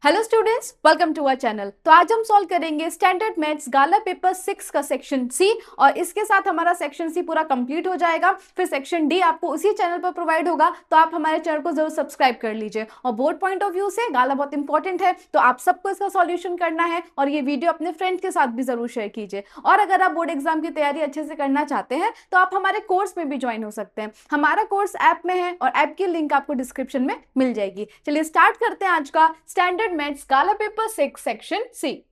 Hello students, welcome to our channel. तो आज हम सॉल्व करेंगे स्टैंडर्ड मैथ्स गाला पेपर 6 का सेक्शन सी और इसके साथ हमारा सेक्शन सी पूरा कंप्लीट हो जाएगा। फिर सेक्शन डी आपको उसी चैनल पर प्रोवाइड होगा, तो आप हमारे चैनल को जरूर सब्सक्राइब कर लीजिए। और बोर्ड पॉइंट ऑफ व्यू से गाला बहुत इंपॉर्टेंट है, तो आप सबको इसका सॉल्यूशन करना है और ये वीडियो अपने फ्रेंड्स के साथ भी जरूर शेयर कीजिए। और अगर आप बोर्ड एग्जाम की तैयारी अच्छे से करना चाहते हैं तो आप हमारे कोर्स में भी ज्वाइन हो सकते हैं। हमारा कोर्स ऐप में है और ऐप की लिंक आपको डिस्क्रिप्शन में मिल जाएगी। चलिए स्टार्ट करते हैं आज का स्टैंडर्ड मैथ्स गाला paper 6 section C.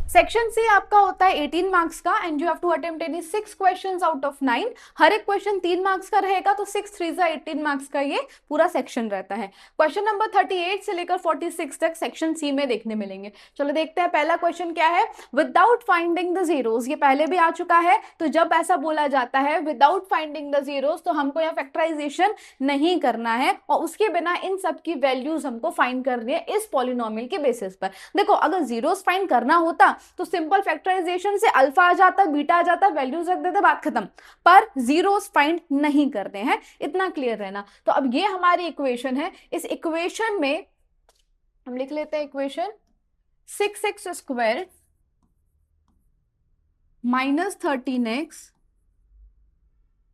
Section C आपका होता है 18 मार्क्स का and you have to attempt any 6 questions out of 9। हर एक क्वेश्चन 3 मार्क्स का रहेगा, तो 6 3 18 मार्क्स का ये पूरा सेक्शन रहता है। क्वेश्चन नंबर 38 से लेकर 46 तक सेक्शन सी में देखने मिलेंगे। चलो देखते हैं पहला क्वेश्चन क्या है। विदाउट फाइंडिंग द जीरोस, ये पहले भी आ चुका है। तो जब ऐसा बोला जाता है विदाउट फाइंडिंग द जीरोस, तो हमको यहाँ फैक्टराइजेशन नहीं करना है और उसके बिना इन सब की वैल्यूज हमको फाइंड करनी है इस पॉलिनोमियल के बेसिस पर। देखो, अगर जीरोस फाइंड करना होता तो सिंपल फैक्टराइजेशन से अल्फा आ जाता, बीटा आ जाता, वैल्यूज रख देते, बात खत्म। पर जीरोस फाइंड नहीं करते हैं, इतना क्लियर रहना। तो अब ये हमारी इक्वेशन है। इस इक्वेशन में हम लिख लेते हैं equation 6x square minus 13x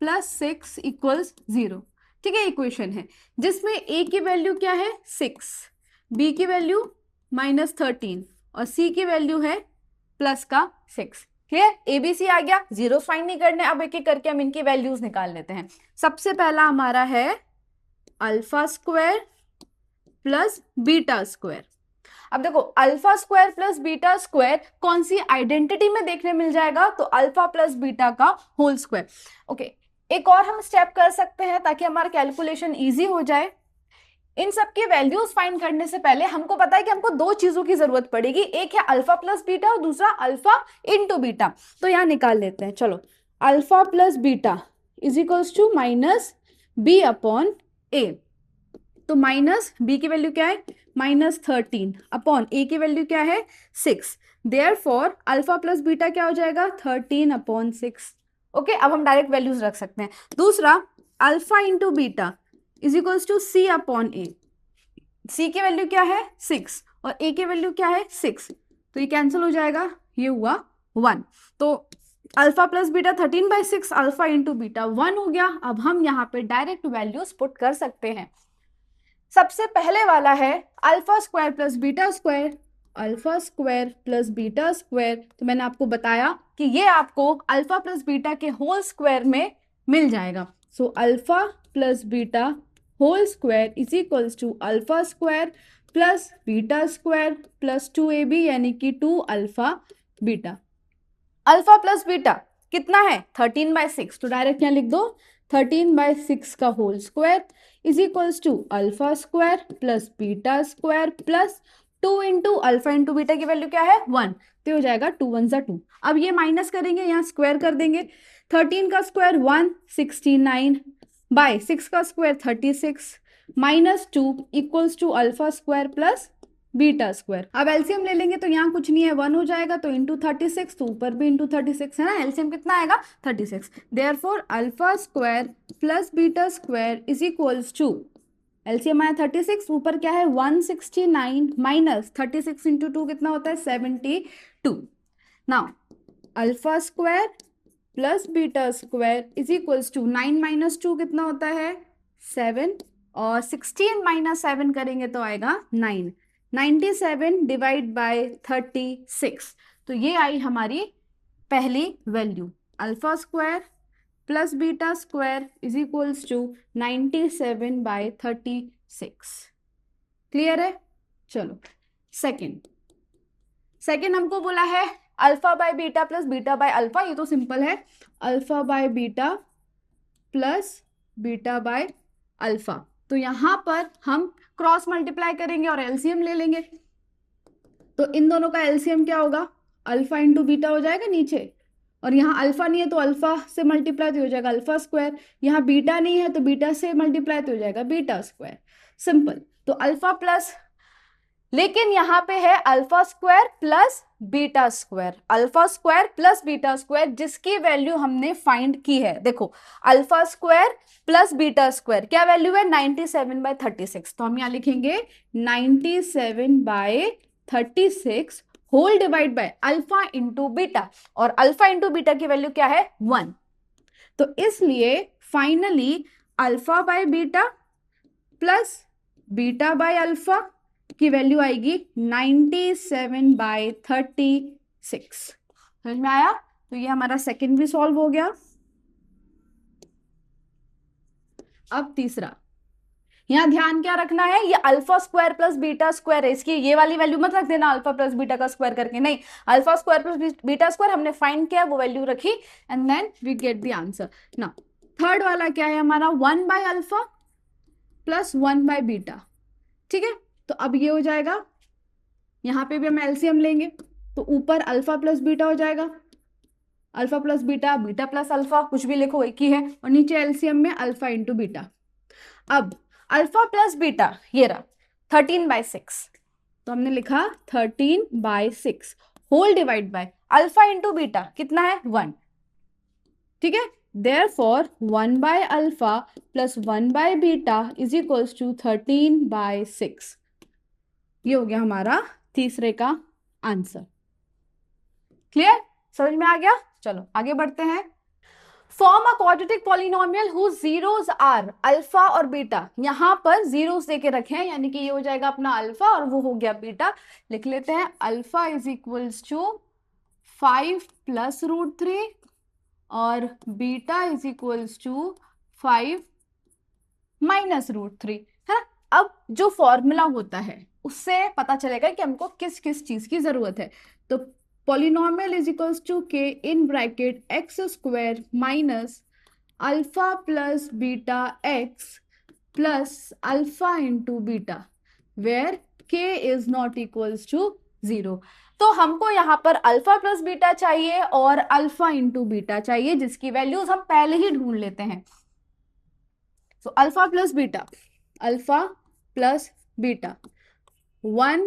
plus 6 equals 0। ठीक है, इक्वेशन है जिसमें a की वैल्यू क्या है 6, b की वैल्यू माइनस 13 और c की वैल्यू है प्लस का 6। क्लियर, एबीसी आ गया। जीरो फाइंड नहीं करने, अब एक एक करके हम इनकी वैल्यूज निकाल लेते हैं। सबसे पहला हमारा है alpha square plus beta square. अब देखो, alpha square plus beta square कौन सी आइडेंटिटी में देखने मिल जाएगा, तो अल्फा प्लस बीटा का होल स्क्वायर। ओके, एक और हम स्टेप कर सकते हैं ताकि हमारा कैलकुलेशन इजी हो जाए। इन सब की वैल्यूज फाइंड करने से पहले हमको पता है कि हमको दो चीजों की जरूरत पड़ेगी, एक है अल्फा प्लस बीटा और दूसरा अल्फा इनटू बीटा। तो यहां निकाल लेते हैं। चलो, alpha plus beta is equals to minus B upon A. तो माइनस बी की वैल्यू क्या है माइनस 13 अपॉन ए की वैल्यू क्या है 6। देयरफॉर अल्फा प्लस बीटा क्या हो जाएगा 13 अपॉन 6। ओके, अब हम डायरेक्ट वैल्यूज रख सकते हैं। दूसरा, alpha into beta is equals to C upon A. C की वैल्यू क्या है 6 और ए की वैल्यू क्या है 6, तो ये कैंसिल हो जाएगा, ये हुआ 1। तो alpha plus beta 13/6 alpha into beta 1 हो गया। अब हम यहाँ पे डायरेक्ट वैल्यूज पुट कर सकते हैं। सबसे पहले वाला है alpha square plus beta square. Alpha square plus beta square, तो मैंने आपको बताया कि ये आपको अल्फा प्लस बीटा के होल स्क्वायर में मिल जाएगा। So alpha plus beta whole square is equals to alpha square plus beta square plus 2ab, यानी कि 2 alpha beta. Alpha plus beta कितना है 13/6, तो डायरेक्ट यहाँ लिख दो 13/6 का whole square is equals to alpha square plus beta square plus 2 into alpha into beta की वैल्यू क्या है 1, तो हो जाएगा 2 1 जा 2। अब ये माइनस करेंगे, यहाँ स्क्वायर कर देंगे। 13 का स्क्वायर 169 बाय 6 का square 36 minus 2 equals to alpha square plus beta square. अब एलसीएम ले लेंगे तो यहाँ कुछ नहीं है 1 हो जाएगा, तो इंटू 36, तो ऊपर भी इंटू 36 है ना, एलसीएम कितना आएगा 36। Therefore alpha square plus beta square is equals to, LCM आया 36, ऊपर क्या है 169 माइनस 36 इंटू 2 कितना होता है 72। Now alpha square plus beta square is equals to 9 minus 2 कितना होता है 7 और 16 माइनस 7 करेंगे तो आएगा 9। 97 डिवाइड बाय 36, तो ये आई हमारी पहली value. Alpha square plus beta square is equals to 97/36। Clear है। चलो सेकेंड हमको बोला है alpha by beta plus beta by alpha. ये तो सिंपल है, alpha by beta plus beta by alpha. तो यहां पर हम क्रॉस मल्टीप्लाई करेंगे और एलसीएम ले लेंगे। तो इन दोनों का एलसीएम क्या होगा, अल्फा इंटू बीटा हो जाएगा नीचे, और यहाँ अल्फा नहीं है तो अल्फा से मल्टीप्लाई तो हो जाएगा अल्फा स्क्वायर। यहाँ बीटा नहीं है तो बीटा से मल्टीप्लाई तो हो जाएगा बीटा स्क्वायर। सिंपल। तो अल्फा प्लस लेकिन यहाँ पे है alpha square plus beta square, alpha square plus beta square, जिसकी वैल्यू हमने फाइंड की है। देखो alpha square plus beta square क्या वैल्यू है 97/36, तो हम यहाँ लिखेंगे 97/36 whole divide by alpha into beta, और अल्फा इंटू बीटा की वैल्यू क्या है 1, तो इसलिए finally alpha by beta plus beta by alpha की वैल्यू आएगी 97/36। समझ में आया? तो ये हमारा सेकंड भी सॉल्व हो गया। अब तीसरा, यहां ध्यान क्या रखना है, ये alpha square plus beta square है, इसकी ये वाली वैल्यू मत रख देना अल्फा प्लस बीटा का स्क्वायर करके, नहीं, alpha square plus beta square हमने फाइंड किया, वो वैल्यू रखी, and then we get the answer. Now third वाला क्या है हमारा 1/अल्फा प्लस 1/बीटा, ठीक है, तो अब ये हो जाएगा, यहां पे भी हम एलसीएम लेंगे, तो ऊपर अल्फा प्लस बीटा हो जाएगा, alpha plus beta, beta plus alpha, कुछ भी लिखो एक ही है, और नीचे एलसीएम में अल्फा इंटू बीटा। अब अल्फा प्लस बीटा ये रहा 13/6, तो हमने लिखा 13/6 whole divide by alpha into beta कितना है 1, ठीक है, therefore 1/अल्फा प्लस 1/बीटा इज इक्वल्स टू 13/6। ये हो गया हमारा तीसरे का आंसर। क्लियर? समझ में आ गया? चलो आगे बढ़ते हैं। Form a quadratic polynomial whose zeros are alpha और बीटा, यहां पर जीरोस देके रखे हैं, यानी कि ये हो जाएगा अपना अल्फा और वो हो गया बीटा। लिख लेते हैं अल्फा इज इक्वल्स टू 5 + √3 और बीटा इज इक्वल्स टू 5 - √3, है। अब जो फॉर्मूला होता है उससे पता चलेगा कि हमको किस किस चीज की जरूरत है। तो polynomial is equals to k in bracket x² minus alpha plus beta x plus alpha into beta where k is not equals to 0। तो हमको यहाँ पर अल्फा प्लस बीटा चाहिए और अल्फा इंटू बीटा चाहिए, जिसकी वैल्यूज हम पहले ही ढूंढ लेते हैं। सो alpha plus beta, alpha plus beta 1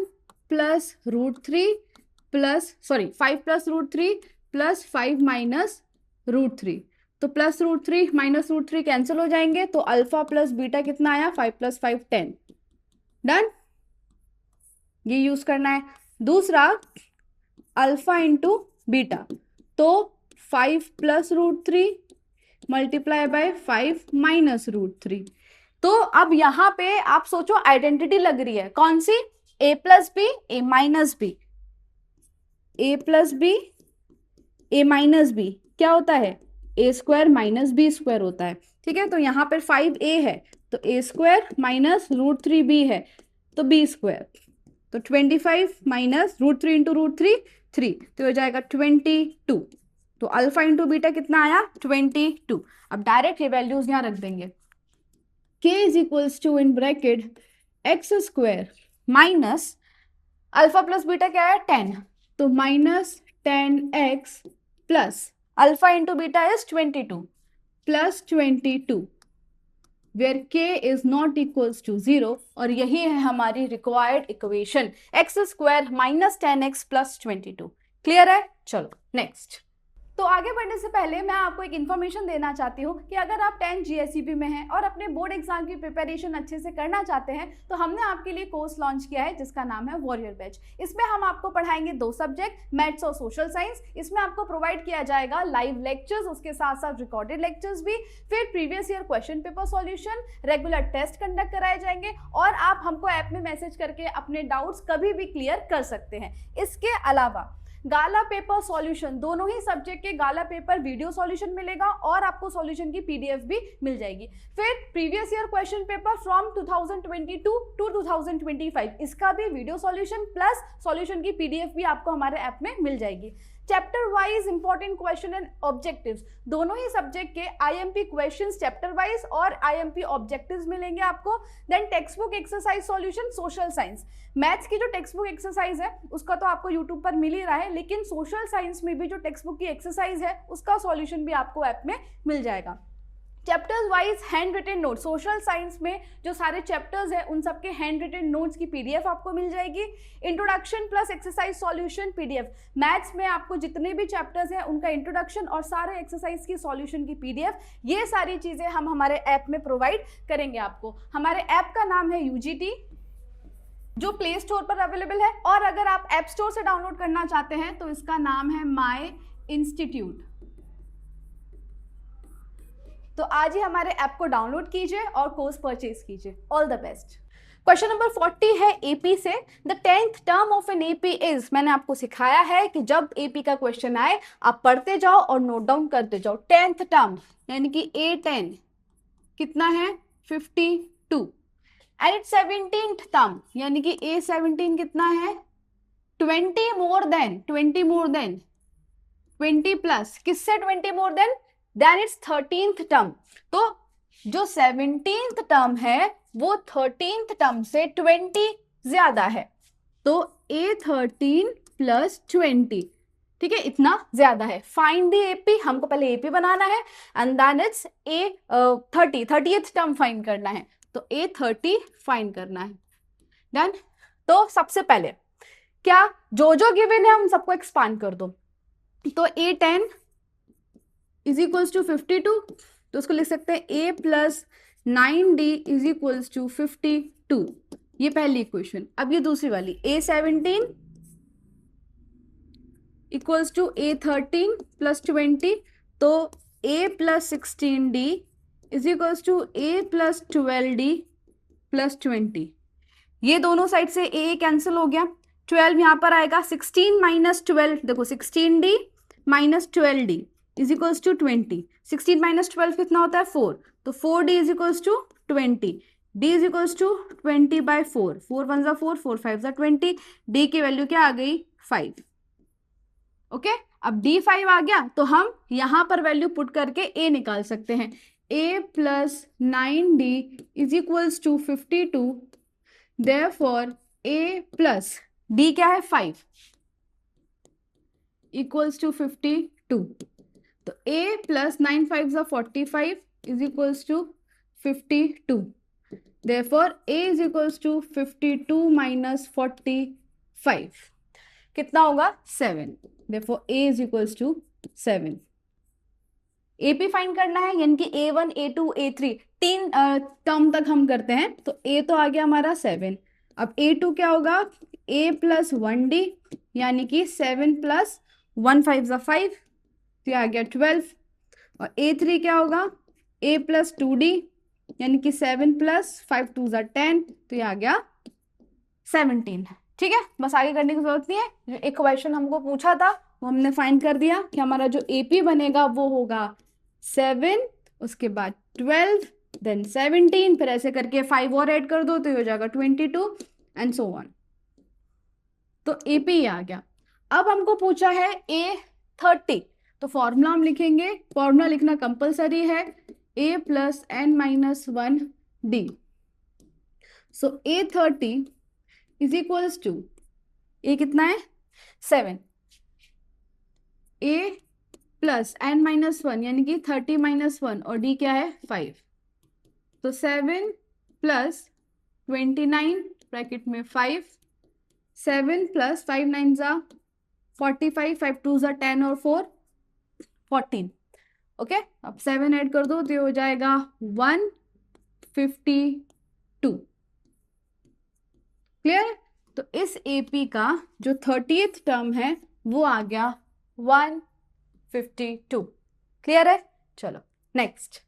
+ √3 plus 5 + √3 plus 5 - √3, तो प्लस √3 माइनस √3 कैंसिल हो जाएंगे, तो अल्फा प्लस बीटा कितना आया 5 + 5 10, डन, ये यूज करना है। दूसरा अल्फा इंटू बीटा, तो 5 + √3 मल्टीप्लाई बाय 5 - √3। तो अब यहां पे आप सोचो आइडेंटिटी लग रही है, कौन सी, a + b a - b, a + b a - b क्या होता है a² - b² होता है, ठीक है। तो यहाँ पर 5a है तो a² - √3b है तो b², तो 25 - √3 इंटू √3 3, तो हो जाएगा 22। तो अल्फा इंटू बीटा कितना आया 22। अब डायरेक्ट ये वैल्यूज यहां रख देंगे, k is equals to in bracket x² minus alpha plus beta क्या है 10, तो -10x plus alpha into beta is 22 plus 22 where k is not equals to 0, और यही है हमारी required equation x² - 10x plus 22। Clear है? चलो नेक्स्ट। तो आगे बढ़ने से पहले मैं आपको एक इन्फॉर्मेशन देना चाहती हूँ कि अगर आप 10 GSEB में हैं और अपने बोर्ड एग्जाम की प्रिपरेशन अच्छे से करना चाहते हैं तो हमने आपके लिए कोर्स लॉन्च किया है जिसका नाम है वॉरियर बैच। इसमें हम आपको पढ़ाएंगे 2 सब्जेक्ट, मैथ्स और सोशल साइंस। इसमें आपको प्रोवाइड किया जाएगा लाइव लेक्चर्स, उसके साथ साथ रिकॉर्डेड लेक्चर्स भी, फिर previous year question paper solution, regular test conduct कराए जाएंगे और आप हमको ऐप में मैसेज करके अपने डाउट्स कभी भी क्लियर कर सकते हैं। इसके अलावा गाला पेपर सॉल्यूशन, दोनों ही सब्जेक्ट के गाला पेपर वीडियो सॉल्यूशन मिलेगा और आपको सॉल्यूशन की PDF भी मिल जाएगी। फिर previous year question paper from 2022 to 2025, इसका भी वीडियो सॉल्यूशन प्लस सॉल्यूशन की PDF भी आपको हमारे ऐप में मिल जाएगी। Chapter wise important question and objectives, दोनों ही सब्जेक्ट के IMP क्वेश्चंस चैप्टर वाइज और IMP ऑब्जेक्टिव्स मिलेंगे आपको। Then text book exercise solution social science, maths की जो टेक्स्ट बुक एक्सरसाइज है उसका तो आपको यूट्यूब पर मिल ही रहा है, लेकिन सोशल साइंस में भी जो टेक्स्ट बुक की एक्सरसाइज है उसका सॉल्यूशन भी आपको ऐप में मिल जाएगा। Chapters wise hand written note, social science में जो सारे चैप्टर्स हैं उन सबके हैंड रिटन नोट्स की पीडीएफ आपको मिल जाएगी। Introduction plus exercise solution PDF, maths में आपको जितने भी चैप्टर्स हैं उनका इंट्रोडक्शन और सारे एक्सरसाइज की सॉल्यूशन की पीडीएफ, ये सारी चीजें हम हमारे ऐप में प्रोवाइड करेंगे आपको। हमारे ऐप का नाम है यूजीटी, जो प्ले स्टोर पर अवेलेबल है, और अगर आप ऐप स्टोर से डाउनलोड करना चाहते हैं तो इसका नाम है माई इंस्टीट्यूट। तो आज ही हमारे ऐप को डाउनलोड कीजिए और कोर्स परचेज कीजिए। All the best. Question number 40 है एपी से। The 10th term of an AP is, मैंने आपको सिखाया है कि जब एपी का क्वेश्चन आए आप पढ़ते जाओ और नोट डाउन करते जाओ। 10th टर्म यानी कि A10 कितना है 52, एंड इट 17th टर्म यानी कि A17 कितना है 20 मोर देन 20 प्लस, किससे 20 more than it's 13th term. तो जो 17th टर्म है वो 13th टर्म से 20 ज्यादा है, तो A13 प्लस 20, ठीक है, इतना ज्यादा है। फाइंड द एपी, हमको पहले एपी बनाना है, and then it's A30th term find करना है, तो A30 फाइंड करना है। डन। तो सबसे पहले क्या जो गिवन है हम सबको एक्सपांड कर दो, तो A10 इज इक्वल्स टू 52, तो उसको लिख सकते हैं A plus 9D is equals to 52, ये पहली इक्वेशन। अब ये दूसरी वाली A17 equals to A13 plus 20, तो A plus 16D is equals to A plus 12D plus 20। ये दोनों साइड से A कैंसिल हो गया, 12 यहां पर आएगा, 16 माइनस 12, देखो 16D minus 12D is equals to 20, 16 minus 12 कितना होता है 4, तो 4D is equals to 20, D is equals to 20 by 4, 4 1 जा 4, 4 5 जा 20, D की वैल्यू क्या आ गई 5। ओके, अब D5 आ गया तो हम यहां पर वैल्यू पुट करके A निकाल सकते हैं। A plus 9D is equals to 52, therefore A plus D क्या है 5 इक्वल्स टू 52, तो A प्लस 9 5 जा 45 is equals to 52, therefore A is equals to 52 minus 45 कितना होगा 7, therefore A is equals to 7। AP find करना है, यानी कि A1 A2 A3 तीन टर्म तक हम करते हैं, तो A तो आ गया हमारा 7। अब A2 क्या होगा A प्लस 1D यानी कि 7 प्लस 1 5 जा 5, तो ये आ गया 12, और A3 क्या होगा A प्लस 2D यानी कि 7 प्लस 5 2 जा 10, तो ये आ गया 17। ठीक है, बस आगे करने की जरूरत नहीं है। जो एक क्वेश्चन हमको पूछा था वो हमने फाइंड कर दिया कि हमारा जो AP बनेगा वो होगा 7, उसके बाद 12, देन 17, फिर ऐसे करके 5 और ऐड कर दो तो ये हो जाएगा 22 एंड सो ऑन। तो AP आ गया। अब हमको पूछा है A30, तो फॉर्मूला हम लिखेंगे, फॉर्मूला लिखना कंपलसरी है, A plus n minus 1D। So A30 is equals to, A कितना है 7, A प्लस n माइनस 1 यानी कि 30 माइनस 1, और D क्या है 5, तो 7 प्लस 29 ब्रैकेट में 5, 7 प्लस 5 9 जा 45, 5 2 जा 10 और 4 14। ओके, अब 7 ऐड कर दो तो ये हो जाएगा 152। क्लियर? तो इस AP का जो 30th टर्म है वो आ गया 152। क्लियर है? चलो नेक्स्ट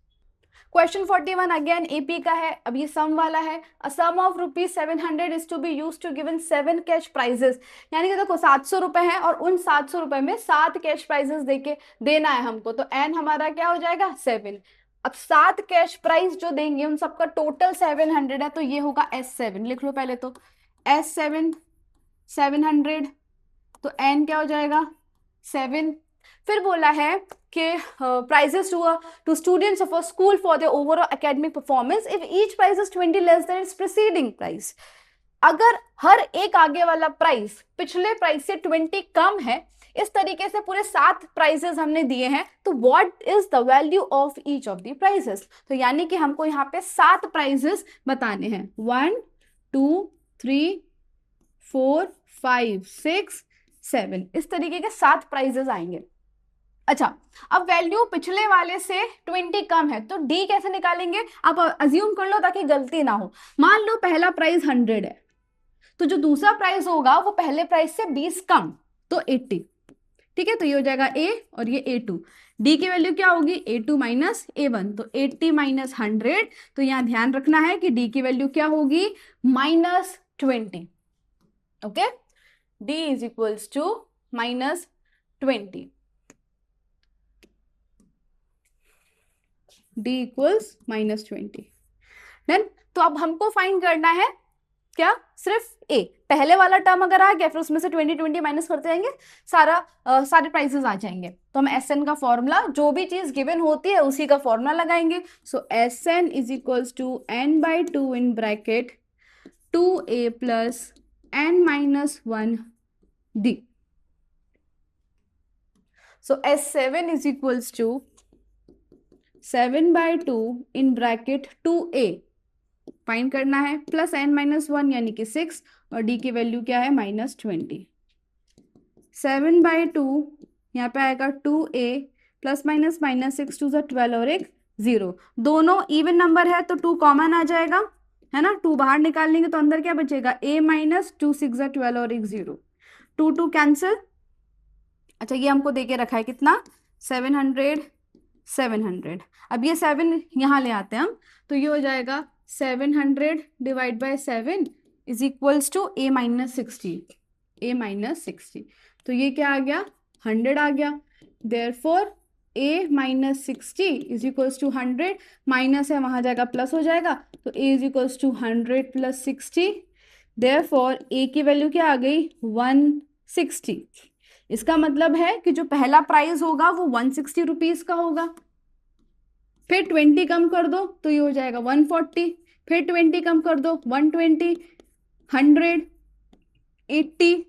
क्वेश्चन 41 अगेन AP का है। अब ये सम वाला है। A sum of ₹700 is to be used to given 7 cash prizes, यानी कि देखो 700 रुपए है और उन 700 रुपए में 7 कैश प्राइजेस देके देना है हमको, तो n हमारा क्या हो जाएगा 7। अब 7 कैश प्राइस जो देंगे उन सबका टोटल 700 है, तो ये होगा S7। लिख लो पहले तो S7 700, तो n क्या हो जाएगा 7। फिर बोला है कि prizes to students of a school for their overall academic performance if each price is 20 less than its preceding price. अगर हर एक आगे वाला प्राइस पिछले प्राइस से 20 कम है इस तरीके से पूरे 7 प्राइजेस हमने दिए हैं, तो what is the value of each of the prizes, तो यानी कि हमको यहाँ पे 7 प्राइजेस बताने हैं, 1 2 3 4 5 6 7, इस तरीके के 7 प्राइजेस आएंगे। अच्छा, अब वैल्यू पिछले वाले से 20 कम है तो डी कैसे निकालेंगे, आप अज्यूम कर लो ताकि गलती ना हो। मान लो पहला प्राइस 100 है, तो जो दूसरा प्राइस होगा वो पहले प्राइस से 20 कम, तो 80। ठीक है, तो ये हो जाएगा ए और ये A2। डी की वैल्यू क्या होगी, A2 माइनस A1, तो 80 माइनस 100, तो यहां ध्यान रखना है कि डी की वैल्यू क्या होगी, -20। Okay, D is equals to -20, D equals -20। Then तो अब हमको फाइंड करना है क्या, सिर्फ ए, पहले वाला टर्म अगर आ गया फिर उसमें से 20 माइनस करते जाएंगे, सारे प्राइसेस आ जाएंगे। तो हम एस एन का फॉर्मूला, जो भी चीज गिवन होती है उसी का फॉर्मूला लगाएंगे। So S N is equals to n/2 in bracket 2a plus n-1 d। So S7 is equals to 7/2 in bracket 2a find करना है, प्लस n-1 यानी कि 6, और d की वैल्यू क्या है, -20। 7/2 यहाँ पे आएगा 2a प्लस माइनस -6 2 12 और एक 0, दोनों इवन नंबर है तो 2 कॉमन आ जाएगा, है ना, 2 बाहर निकाल लेंगे तो अंदर क्या बचेगा, a माइनस 2 6 12 और एक 0, 2 2 कैंसिल। अच्छा, ये हमको देके रखा है कितना, 700 700। अब ये 7 यहाँ ले आते हैं हम, तो ये हो जाएगा 700 divide by 7 is equals to a minus 60। तो ये क्या आ गया, 100 आ गया। Therefore a minus 60 is equals to 100, minus है वहां जाएगा प्लस हो जाएगा, तो a is equals to 100 plus 60। Therefore a की वैल्यू क्या आ गई, 160। इसका मतलब है कि जो पहला प्राइस होगा वो 160 रुपीज का होगा। फिर 20 कम कर दो तो ये हो जाएगा 140, फिर 20 कम कर दो 120, 100, 80,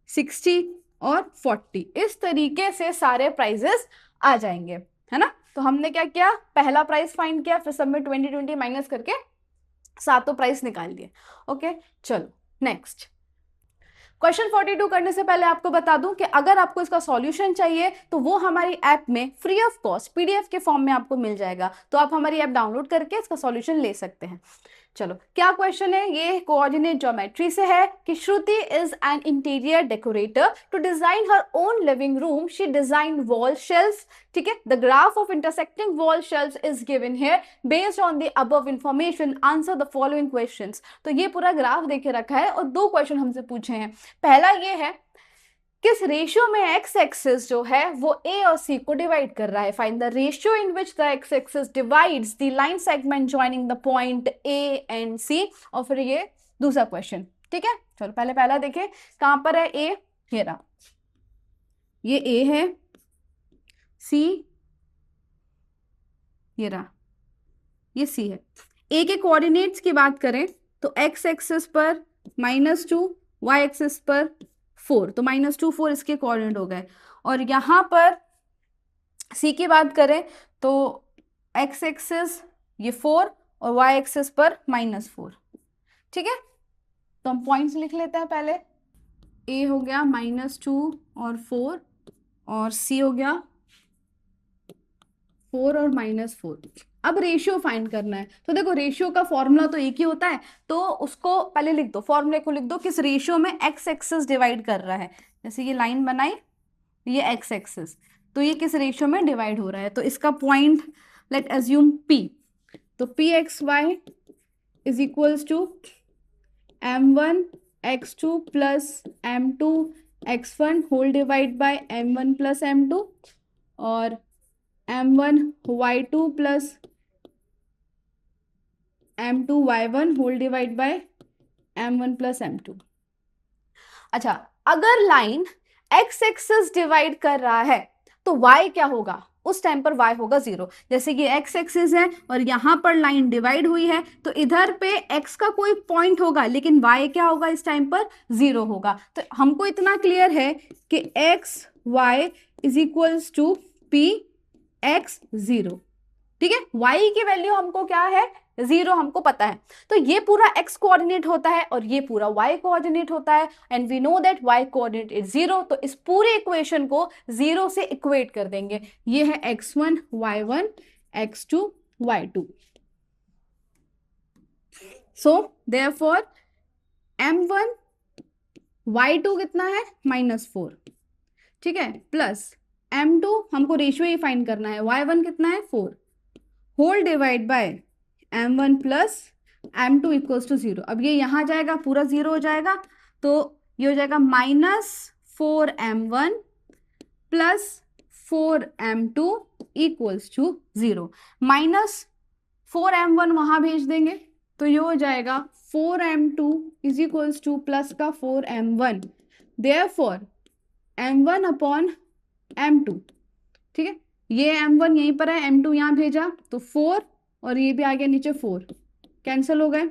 60 और 40, इस तरीके से सारे प्राइजेस आ जाएंगे, है ना। तो हमने क्या किया, पहला प्राइस फाइंड किया, फिर सब में 20 माइनस करके सातों प्राइस निकाल दिए। ओके, चलो नेक्स्ट क्वेश्चन 42 करने से पहले आपको बता दूं कि अगर आपको इसका सॉल्यूशन चाहिए तो वो हमारी ऐप में फ्री ऑफ कॉस्ट पीडीएफ के फॉर्म में आपको मिल जाएगा, तो आप हमारी ऐप डाउनलोड करके इसका सॉल्यूशन ले सकते हैं। चलो, क्या क्वेश्चन है, ये कोऑर्डिनेट ज्योमेट्री से है कि Shruti is an interior decorator, to design her own living room she design wall shelves. ठीक है, the graph of intersecting wall shelves is given here, based on the above information answer the following questions. तो ये पूरा graph देके रखा है और 2 question हमसे पूछे हैं। पहला ये है, किस रेशियो में एक्स एक्सिस जो है वो ए और सी को डिवाइड कर रहा है, find the ratio in which the x axis divides the line segment joining the point A and C. और फिर ये दूसरा क्वेश्चन, ठीक है। चलो पहले पहला देखें, कहां पर है ए, ये रहा, ये ए है, सी ये रहा, ये सी है। ए के कोऑर्डिनेट्स की बात करें तो एक्स एक्सिस पर -2, वाई एक्सिस पर 4, तो -2 4 इसके कोऑर्डिनेट हो गए। और यहां पर सी की बात करें तो एक्स एक्सिस ये 4 और वाई एक्सिस पर -4। ठीक है, तो हम पॉइंट्स लिख लेते हैं। पहले ए हो गया -2 और 4, और सी हो गया 4 और -4। अब रेशियो फाइंड करना है, तो देखो रेशियो का फॉर्मूला तो एक ही होता है, तो उसको पहले लिख दो, फॉर्मूले को लिख दो, किस रेशियो में एक्स एक्सिस डिवाइड कर रहा है। जैसे ये लाइन बनाई, ये एक्स एक्सिस, तो ये किस रेशियो में डिवाइड हो रहा है, तो इसका पॉइंट लेट अज्यूम पी, तो P X Y is equals to m1 x2 plus m2 x1 whole divide by m1 plus m2, और m1 y2 plus m2 y1 whole divide by m1 plus m2। अच्छा, अगर line x axis divide कर रहा है तो y क्या होगा, उस टाइम पर y होगा 0। जैसे कि x एक्सिस है और यहां पर लाइन डिवाइड हुई है, तो इधर पे x का कोई पॉइंट होगा लेकिन y क्या होगा इस टाइम पर 0 होगा। तो हमको इतना क्लियर है कि x y is equals to P X 0। ठीक है, y की वैल्यू हमको क्या है, 0 हमको पता है, तो ये पूरा x कोऑर्डिनेट होता है और ये पूरा y कोऑर्डिनेट होता है, and we know that y coordinate is 0, तो इस पूरे इक्वेशन को 0 से इक्वेट कर देंगे। ये है x1 y1 x2 y2। So therefore m1 y2 कितना है -4, ठीक है, प्लस m2 हमको रेशियो ही फाइंड करना है, y1 कितना है 4 whole divide by m1 plus m2 equals to 0। अब ये यहाँ जाएगा, पूरा 0 हो जाएगा, तो ये हो जाएगा -4m1 plus 4m2 equals to 0। -4m1 वहां भेज देंगे, तो ये हो जाएगा 4m2 is equals two plus का 4m1, therefore m1 upon m2। ठीक है, ये m1 यहीं पर है, m2 यहाँ भेजा तो 4, और ये भी आ गया नीचे 4, कैंसिल हो गए।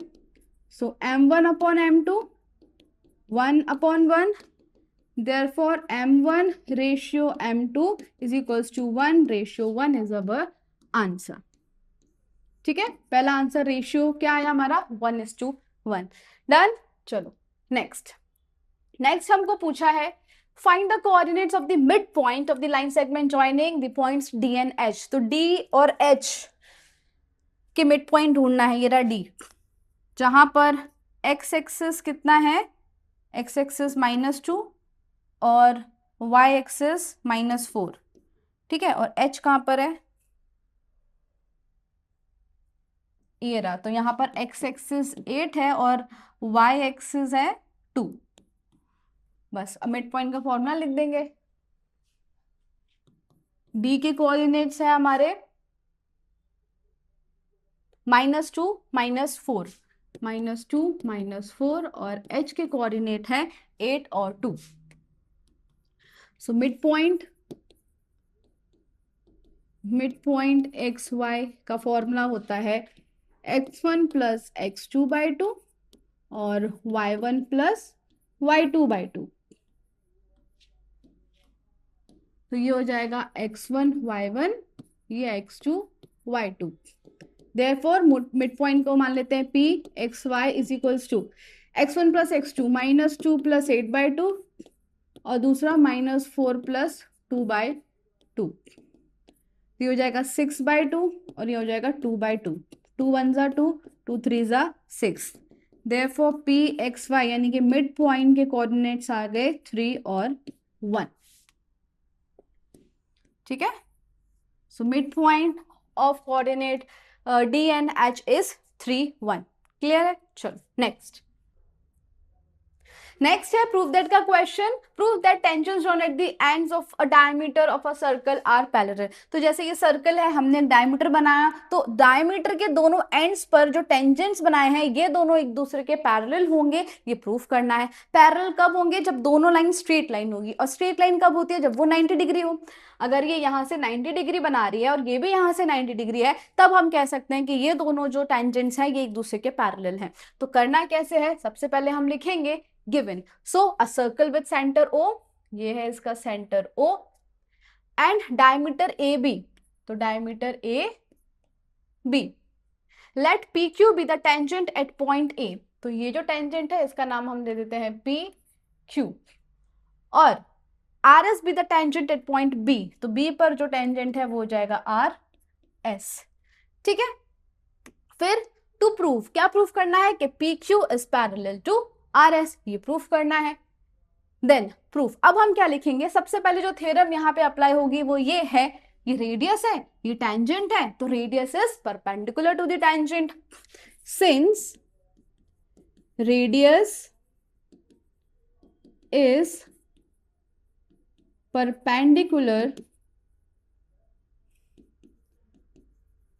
So m1 upon m2 1 upon 1, therefore m1 ratio m2 is equals to 1 ratio 1 is our answer. ठीक है, पहला आंसर रेशियो क्या आया हमारा 1:1। डन। चलो नेक्स्ट हमको पूछा है find the coordinates of the mid point of the line segment joining the points D and H। तो D और H के मिड पॉइंट ढूंढना है, ये रहा D, जहां पर x एक्सिस कितना है, x एक्सिस -2 और y एक्सिस -4। ठीक है, और H कहां पर है, ये रहा, तो यहां पर x एक्सिस 8 है और y एक्सिस है 2। बस अब मिड पॉइंट का फॉर्मूला लिख देंगे। D के कोऑर्डिनेट्स है हमारे -2 -4, -2 -4, और H के कोऑर्डिनेट है 8 और 2। So mid point X Y का फॉर्मूला होता है x1 प्लस x2/2 और y1 प्लस y2/2। तो ये हो जाएगा x1 y1, ये x2 y2। Therefore mid point को मान लेते हैं p x y is equals to x1 plus x2 -2 plus 8/2 और दूसरा -4 प्लस 2/2। ये हो जाएगा 6/2 और ये हो जाएगा 2/2। 2 1 जा 2, 2 3 जा 6। देयरफॉर p x y यानी कि मिड पॉइंट के कोऑर्डिनेट्स आ गए 3 और 1। ठीक है, so mid point of coordinate D and H is 3 1। Clear है। चलो नेक्स्ट है प्रूव दैट का क्वेश्चन। Prove that tangents drawn at the ends of a diameter of a circle are parallel. तो जैसे ये सर्कल है, हमने डायमीटर बनाया, तो डायमीटर के दोनों एंड्स पर जो टेंजेंट्स बनाए हैं ये दोनों एक दूसरे के पैरेलल होंगे, ये प्रूफ करना है। पैरेलल कब होंगे, जब दोनों लाइन स्ट्रेट लाइन होगी, और स्ट्रेट लाइन कब होती है, जब वो 90 डिग्री हो। अगर ये यहाँ से 90 डिग्री बना रही है और ये भी यहाँ से 90 डिग्री है, तब हम कह सकते हैं कि ये दोनों जो टेंजेंट्स हैं ये एक दूसरे के पैरेलल हैं। तो करना कैसे है, सबसे पहले हम लिखेंगे given, so a circle with centre O, ये है इसका centre O, and diameter AB, तो diameter AB। Let PQ be the tangent at point A, तो ये जो टेंजेंट है इसका नाम हम दे देते हैं PQ, और RS B the tangent at point B, तो B पर जो टेंजेंट है वो हो जाएगा RS। ठीक है, फिर टू प्रूव, क्या प्रूफ करना है कि PQ is parallel to RS, ये प्रूफ करना है। देन प्रूफ, अब हम क्या लिखेंगे, सबसे पहले जो थ्योरम यहाँ पे अप्लाई होगी वो ये है, ये रेडियस है, ये टेंजेंट है, तो radius is perpendicular to the tangent. Since radius is perpendicular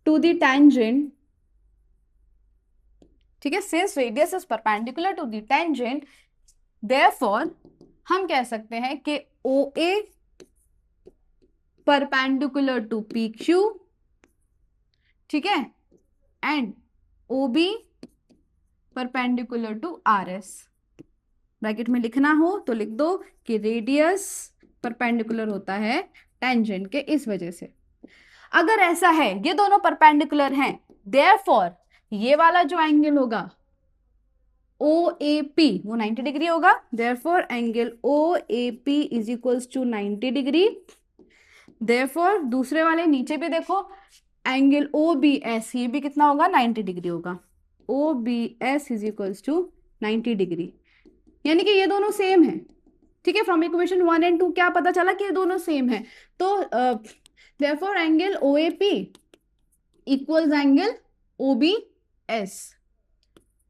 to the tangent, ठीक है, since radius is perpendicular to the tangent, therefore हम कह सकते हैं कि OA परपेंडिकुलर टू PQ, ठीक है, and OB perpendicular to RS। Bracket में लिखना हो तो लिख दो कि रेडियस परपेंडिकुलर होता है टेंजेंट के, इस वजह से। अगर ऐसा है, ये दोनों परपेंडिकुलर हैं, देयरफॉर ये वाला जो एंगल होगा OAP वो 90 डिग्री होगा। Therefore angle OAP is equals to 90 degree. Therefore दूसरे वाले नीचे भी देखो, एंगल OBS ये भी कितना होगा, 90 डिग्री होगा। OBS is equals to 90 degree, यानी कि ये दोनों सेम है। ठीक है, फ्रॉम इक्वेशन 1 एंड 2 क्या पता चला कि ये दोनों सेम है। तो therefore angle OAP equals angle OBS।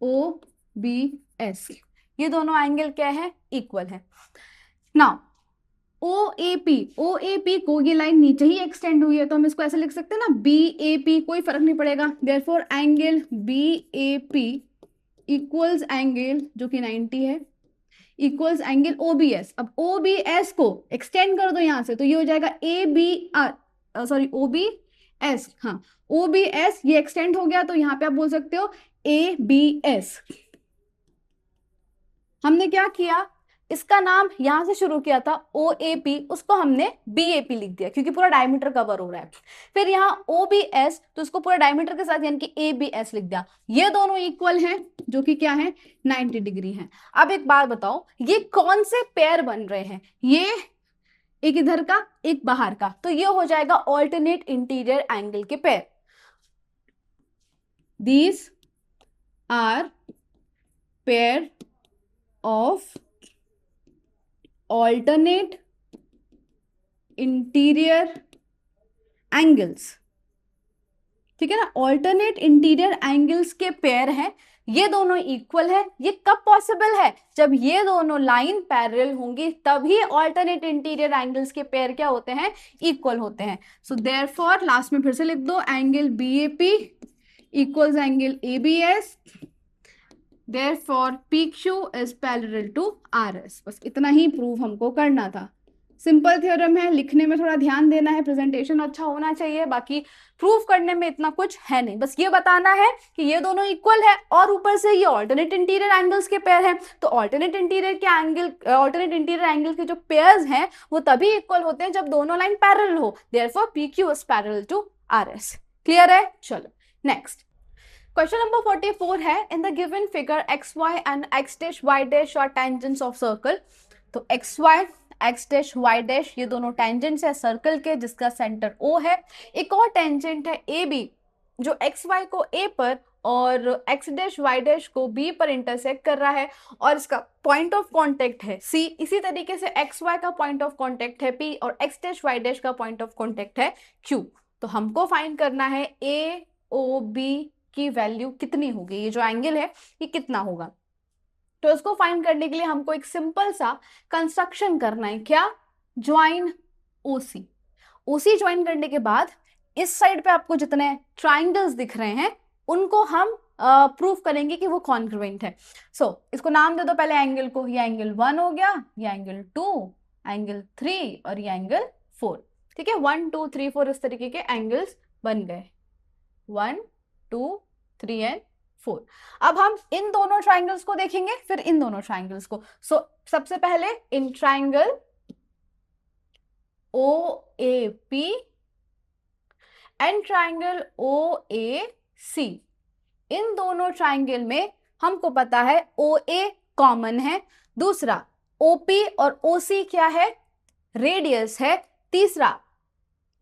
OBS ये दोनों एंगल क्या है, इक्वल है। नाउ OAP को ये लाइन नीचे ही एक्सटेंड हुई है, तो हम इसको ऐसे लिख सकते हैं ना, BAP, कोई फर्क नहीं पड़ेगा। Therefore angle BAP equals angle जो कि 90 है, इक्वल्स एंगल OBS। अब OBS को एक्सटेंड कर दो यहां से, तो ये हो जाएगा OBS। हाँ, OBS ये एक्सटेंड हो गया, तो यहां पे आप बोल सकते हो ABS। हमने क्या किया, इसका नाम यहां से शुरू किया था OAP, उसको हमने BAP लिख दिया क्योंकि पूरा डायमीटर कवर हो रहा है। फिर यहाँ OBS, तो उसको पूरा डायमीटर के साथ यानी कि ABS लिख दिया। ये दोनों इक्वल हैं, जो कि क्या है, 90 डिग्री है। अब एक बात बताओ, ये कौन से पेयर बन रहे हैं, ये एक इधर का एक बाहर का, तो ये हो जाएगा ऑल्टरनेट इंटीरियर एंगल के pair. These are pair of alternate interior angles. ठीक है ना, ऑल्टरनेट इंटीरियर एंगल्स के पेयर हैं, ये दोनों इक्वल है। ये कब पॉसिबल है, जब ये दोनों लाइन पैरेलल होंगी, तभी ऑल्टरनेट इंटीरियर एंगल्स के पेयर क्या होते हैं, इक्वल होते हैं। सो देयरफॉर लास्ट में फिर से लिख दो, angle BAP equals angle ABS, therefore PQ is parallel to RS। बस इतना ही प्रूव हमको करना था। सिंपल थ्योरम है, लिखने में थोड़ा ध्यान देना है, प्रेजेंटेशन अच्छा होना चाहिए, बाकी प्रूव करने में इतना कुछ है नहीं। बस ये बताना है कि ये दोनों इक्वल है और ऊपर से ये ऑल्टरनेट इंटीरियर एंगल्स के पेयर हैं। तो ऑल्टरनेट इंटीरियर एंगल के जो पेयर्स हैं वो तभी इक्वल होते हैं जब दोनों लाइन पैरेलल हो। Therefore PQ is parallel to RS। Clear है? चलो नेक्स्ट क्वेश्चन नंबर 44 है, in the given figure XY and X dash Y dash are tangents of circle. तो XY X dash Y dash ये दोनों tangents है circle के, जिसका centre O है। एक और टेंजेंट है AB जो XY को A पर और X डैश Y डैश को B पर इंटरसेक्ट कर रहा है, और इसका पॉइंट ऑफ कांटेक्ट है C। इसी तरीके से XY का पॉइंट ऑफ कांटेक्ट है P और X डैश Y डैश का पॉइंट ऑफ कांटेक्ट है Q। तो हमको फाइंड करना है AOB की वैल्यू कितनी होगी, ये जो एंगल है ये कितना होगा। तो इसको फाइंड करने के लिए हमको एक सिंपल सा कंस्ट्रक्शन करना है। क्या? Join OC। OC ज्वाइन करने के बाद इस साइड पे आपको जितने ट्राइंगल्स दिख रहे हैं उनको हम प्रूफ करेंगे कि वो कॉन्ग्रुएंट है। सो इसको नाम दे दो पहले एंगल को, ये एंगल 1 हो गया, ये एंगल 2, एंगल 3 और ये एंगल 4। ठीक है, 1 2 3 4 इस तरीके के एंगल्स बन गए, 1 2 3 एंड 4। अब हम इन दोनों ट्राइंगल्स को देखेंगे, फिर इन दोनों ट्राइंगल्स को। सबसे पहले in triangle OAP and triangle OAC, इन दोनों ट्राइंगल में हमको पता है OA कॉमन है, दूसरा OP और OC क्या है, रेडियस है, तीसरा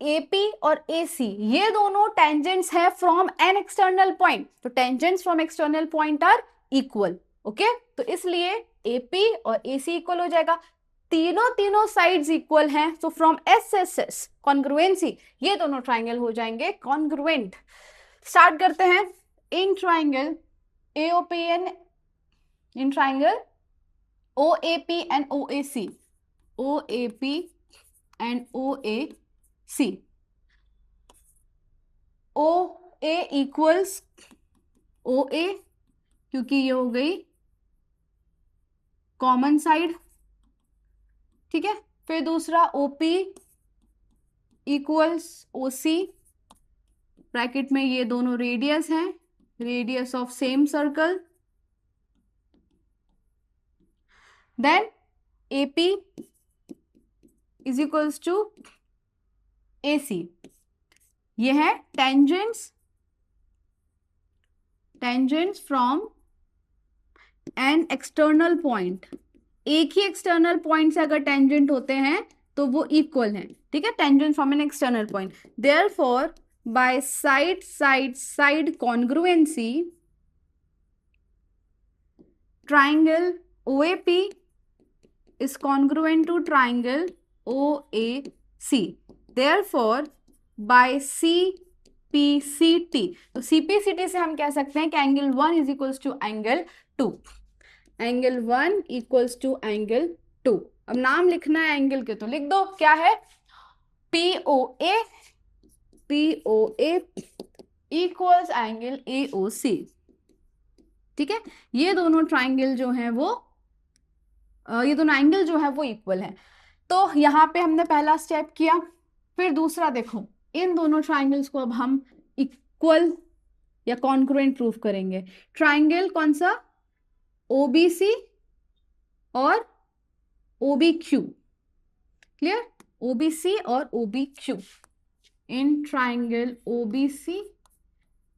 AP और AC ये दोनों टेंजेंट्स है फ्रॉम एन एक्सटर्नल पॉइंट। तो tangents from external point are equal. Okay, तो इसलिए AP और AC इक्वल हो जाएगा। तीनों साइड्स इक्वल हैं, तो फ्रॉम SSS कॉन्ग्रुएंसी ये दोनों ट्राइंगल हो जाएंगे कॉन्ग्रुएंट। स्टार्ट करते हैं। In triangle AOP and in triangle OAP and OAC, OAP and OAC, OA equals OA क्योंकि ये हो गई कॉमन साइड। ठीक है, फिर दूसरा OP इक्वल्स OC, ब्रैकेट में ये दोनों रेडियस हैं, radius of same circle. Then AP is equals to AC। ये है tangents from an external point. एक ही एक्सटर्नल पॉइंट से अगर टेंजेंट होते हैं तो वो इक्वल हैं, ठीक है, tangent from an external point. Therefore by side congruency triangle OAP is congruent to triangle OAC. Therefore, by CPCT, तो CPCT से हम कह सकते हैं कि angle 1 is equals to angle 2। Angle 1 equals to angle 2। अब नाम लिखना है एंगल के, तो लिख दो क्या है, POA इक्वल्स एंगल AOC। ठीक है, ये दोनों ट्राइंगल जो हैं वो ये दोनों एंगल जो है वो इक्वल है। तो यहाँ पे हमने पहला स्टेप किया। फिर दूसरा देखो, इन दोनों ट्राइंगल्स को अब हम इक्वल या कॉन्ग्रुएंट प्रूफ करेंगे। ट्राइंगल कौन सा, OBC और OBQ। क्लियर, OBC और OBQ। In triangle OBC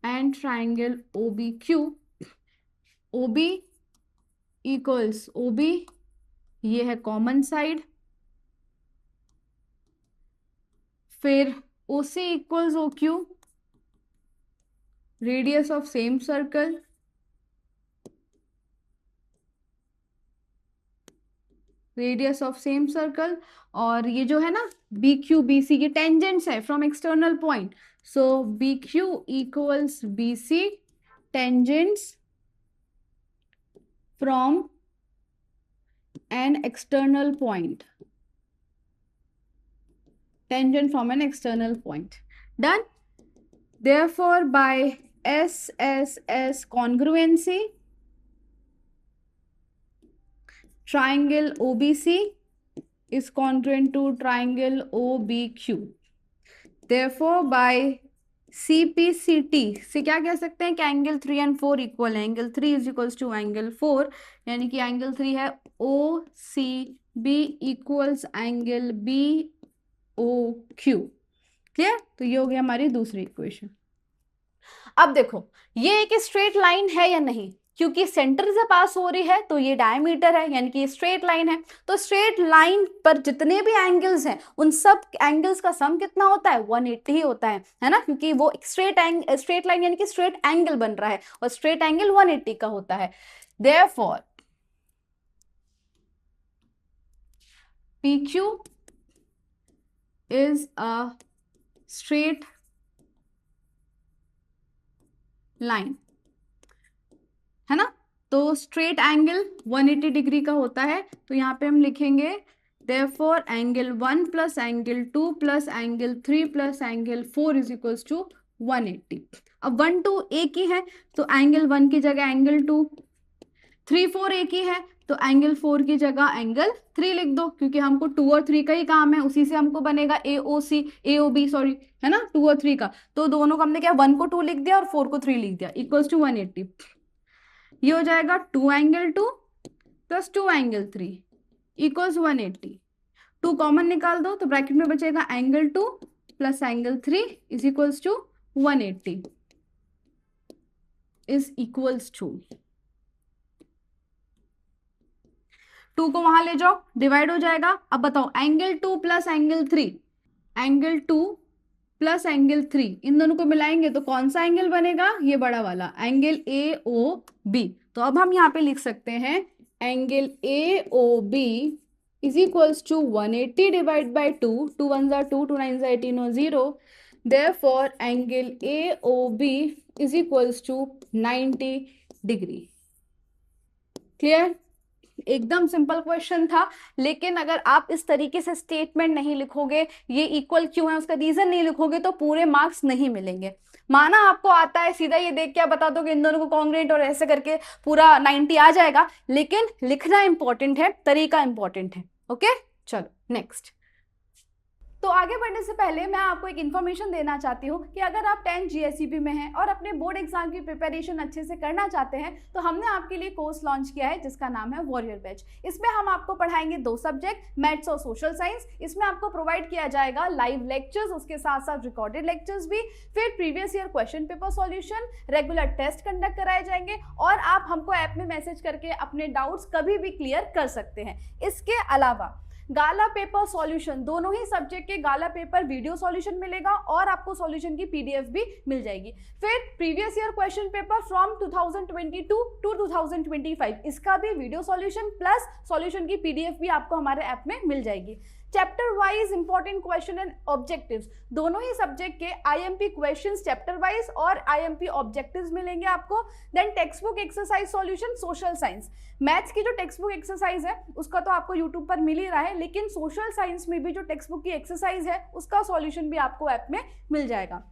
and triangle OBQ, OB equals OB, ये है कॉमन साइड। फिर OC equals OQ, radius of same circle. Radius of same circle. और ये जो है ना BQ BC, ये टेंजेंट्स है from external point. So BQ equals BC, tangents from an external point. Tangent from an external point. Done. Therefore, by SSS congruency, triangle OBC is congruent to triangle OBQ. Therefore, by CPCT से क्या कह सकते हैं कि angle 3 and 4 equal है। Angle 3 is equals to angle 4, यानी कि angle 3 है OCB equals angle BOQ। Clear, तो ये हो गई हमारी दूसरी इक्वेशन। अब देखो ये एक स्ट्रेट लाइन है या नहीं, क्योंकि सेंटर से पास हो रही है तो ये डायमीटर है, यानी कि ये स्ट्रेट लाइन है। तो स्ट्रेट लाइन पर जितने भी एंगल्स हैं उन सब एंगल्स का सम कितना होता है, 180 ही होता है ना, क्योंकि वो स्ट्रेट लाइन यानी कि स्ट्रेट एंगल बन रहा है और स्ट्रेट एंगल 180 का होता है। Therefore PQ is a straight line, है ना। तो स्ट्रेट एंगल 180 डिग्री का होता है। तो यहाँ पे हम लिखेंगे therefore angle 1 plus angle 2 plus angle 3 plus angle 4 is equals to 180। अब 1 2 एक ही है तो एंगल 1 की जगह एंगल 2, 3 4 एक ही है तो एंगल 4 की जगह एंगल 3 लिख दो, क्योंकि हमको 2 और 3 का ही काम है, उसी से हमको बनेगा AOB सॉरी, है ना, 2 और 3 का। तो दोनों को हमने क्या, 1 को 2 लिख दिया और 4 को 3 लिख दिया, इक्वल्स टू 180। ये हो जाएगा 2 angle 2 plus 2 angle 3 equals 180। 2 common निकाल दो तो ब्रैकेट में बचेगा angle 2 plus angle 3 is equals to 180 is equals to 2 को वहां ले जाओ, डिवाइड हो जाएगा। अब बताओ angle 2 plus angle 3, angle 2 plus angle 3, इन दोनों को मिलाएंगे तो कौन सा एंगल बनेगा, ये बड़ा वाला एंगल AOB। तो अब हम यहाँ पे लिख सकते हैं angle AOB is equals to 180 divide by 2, 2 1 जा 2, 2 9 जा 18 और 0। Therefore angle AOB is equals to 90 degree. Clear, एकदम सिंपल क्वेश्चन था। लेकिन अगर आप इस तरीके से स्टेटमेंट नहीं लिखोगे, ये इक्वल क्यों है उसका रीजन नहीं लिखोगे, तो पूरे मार्क्स नहीं मिलेंगे। माना आपको आता है, सीधा ये देख के आप बता दो कि इन दोनों को कॉन्ग्रुएंट और ऐसे करके पूरा 90 आ जाएगा, लेकिन लिखना इंपॉर्टेंट है, तरीका इंपॉर्टेंट है। ओके, चलो नेक्स्ट। तो आगे बढ़ने से पहले मैं आपको एक इन्फॉर्मेशन देना चाहती हूँ कि अगर आप 10 GSEB में हैं और अपने बोर्ड एग्जाम की प्रिपरेशन अच्छे से करना चाहते हैं तो हमने आपके लिए कोर्स लॉन्च किया है जिसका नाम है वॉरियर बैच। इसमें हम आपको पढ़ाएंगे 2 सब्जेक्ट, मैथ्स और सोशल साइंस। इसमें आपको प्रोवाइड किया जाएगा लाइव लेक्चर्स, उसके साथ साथ रिकॉर्डेड लेक्चर्स भी, फिर previous year question paper solution, regular test conduct कराए जाएंगे और आप हमको ऐप में मैसेज करके अपने डाउट्स कभी भी क्लियर कर सकते हैं। इसके अलावा गाला पेपर सॉल्यूशन, दोनों ही सब्जेक्ट के गाला पेपर वीडियो सॉल्यूशन मिलेगा और आपको सॉल्यूशन की PDF भी मिल जाएगी। फिर previous year question paper from 2022 to 2025, इसका भी वीडियो सॉल्यूशन प्लस सॉल्यूशन की PDF भी आपको हमारे ऐप में मिल जाएगी। Chapter wise important question and objectives, दोनों ही सब्जेक्ट के IMP क्वेश्चंस चैप्टर वाइज और IMP ऑब्जेक्टिव्स मिलेंगे आपको। Then text book exercise solution social science, maths की जो टेक्स्ट बुक एक्सरसाइज है उसका तो आपको यूट्यूब पर मिल ही रहा है, लेकिन सोशल साइंस में भी जो टेक्स्ट बुक की एक्सरसाइज है उसका सॉल्यूशन भी आपको ऐप में मिल जाएगा।